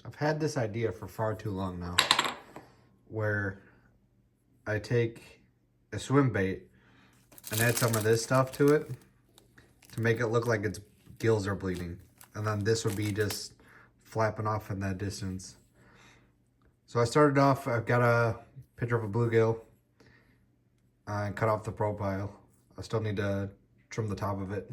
I've had this idea for far too long now, where I take a swim bait and add some of this stuff to it to make it look like its gills are bleeding. And then this would be just flapping off in that distance. So I started off, I've got a picture of a bluegill and cut off the profile. I still need to trim the top of it.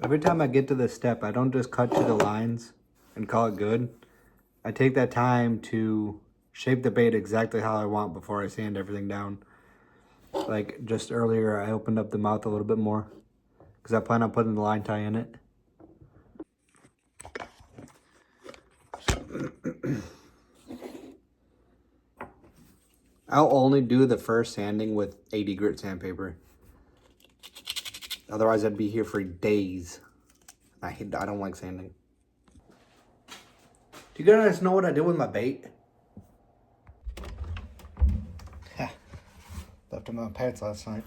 Every time I get to this step, I don't just cut to the lines and call it good. I take that time to shape the bait exactly how I want before I sand everything down. Like just earlier, I opened up the mouth a little bit more because I plan on putting the line tie in it. I'll only do the first sanding with 80 grit sandpaper. Otherwise, I'd be here for days. I don't like sanding. Do you guys know what I did with my bait? Left them in my pants last night.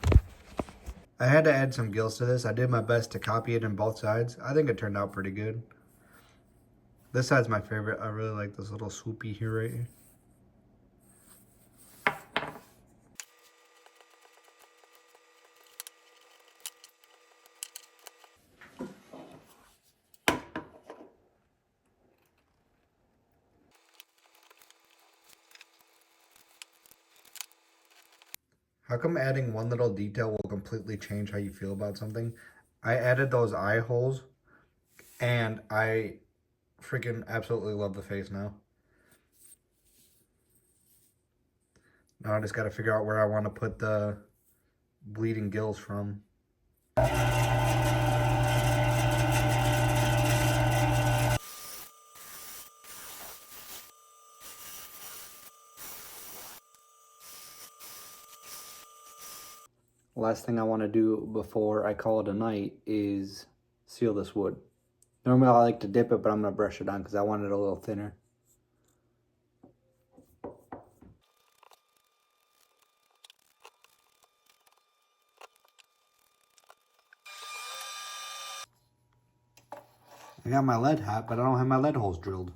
I had to add some gills to this. I did my best to copy it in both sides. I think it turned out pretty good. This side's my favorite. I really like this little swoopy here right here. How come adding one little detail will completely change how you feel about something? I added those eye holes and I freaking absolutely love the face now. Now I just got to figure out where I want to put the bleeding gills from. Last thing I want to do before I call it a night is seal this wood. Normally I like to dip it, but I'm going to brush it on because I want it a little thinner. I got my lead hot, but I don't have my lead holes drilled.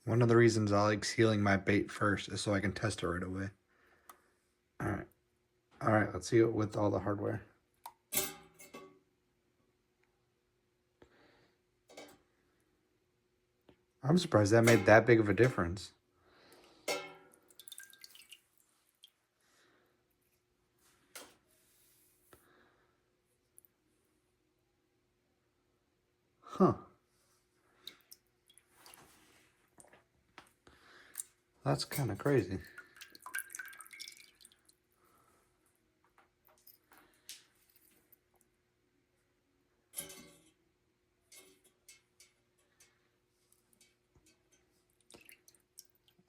One of the reasons I like sealing my bait first is so I can test it right away. Alright, let's see it with all the hardware. I'm surprised that made that big of a difference. Huh. That's kind of crazy.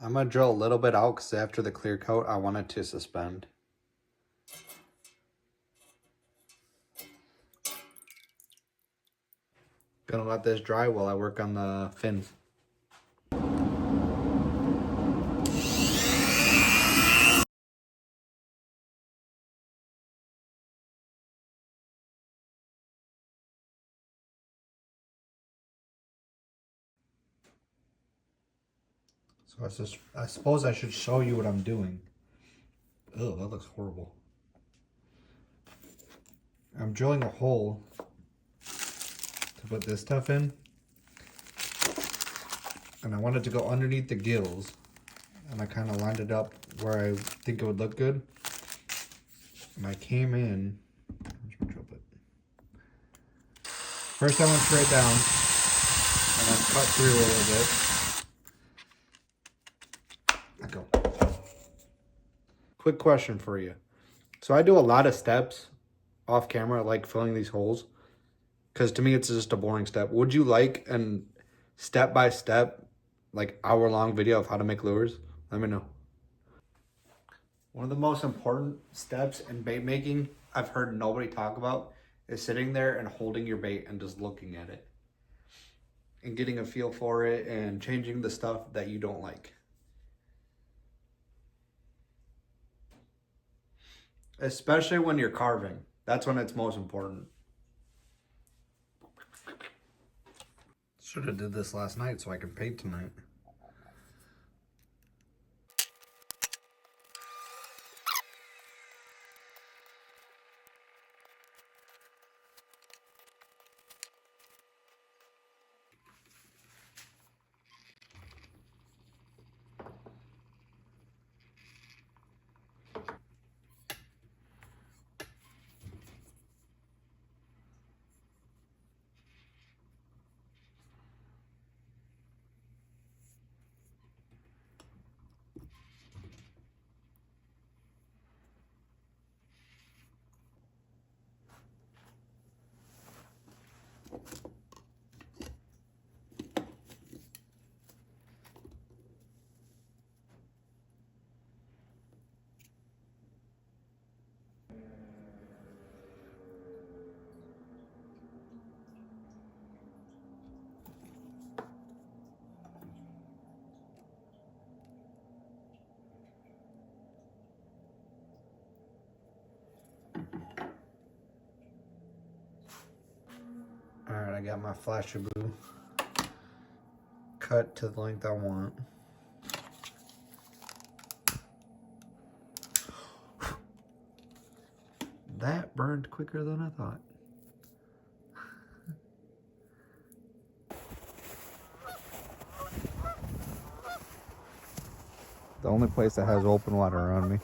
I'm going to drill a little bit out because after the clear coat, I want it to suspend. Gonna let this dry while I work on the fins. So I suppose I should show you what I'm doing. Oh, that looks horrible. I'm drilling a hole to put this stuff in. And I want it to go underneath the gills. And I kind of lined it up where I think it would look good. And I came in. Where's my drill bit? First I went straight down. And then cut through a little bit. Let go. Quick question for you. So I do a lot of steps off camera, like filling these holes. Because to me, it's just a boring step. Would you like an step-by-step, like hour-long video of how to make lures? Let me know. One of the most important steps in bait making I've heard nobody talk about is sitting there and holding your bait and just looking at it. And getting a feel for it and changing the stuff that you don't like. Especially when you're carving. That's when it's most important. Should have did this last night so I can paint tonight. Alright, I got my Flashaboo cut to the length I want. That burned quicker than I thought. The only place that has open water around me.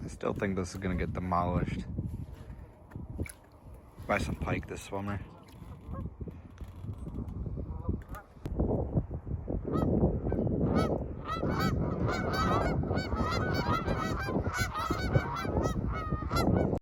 I still think this is gonna get demolished by some pike this summer.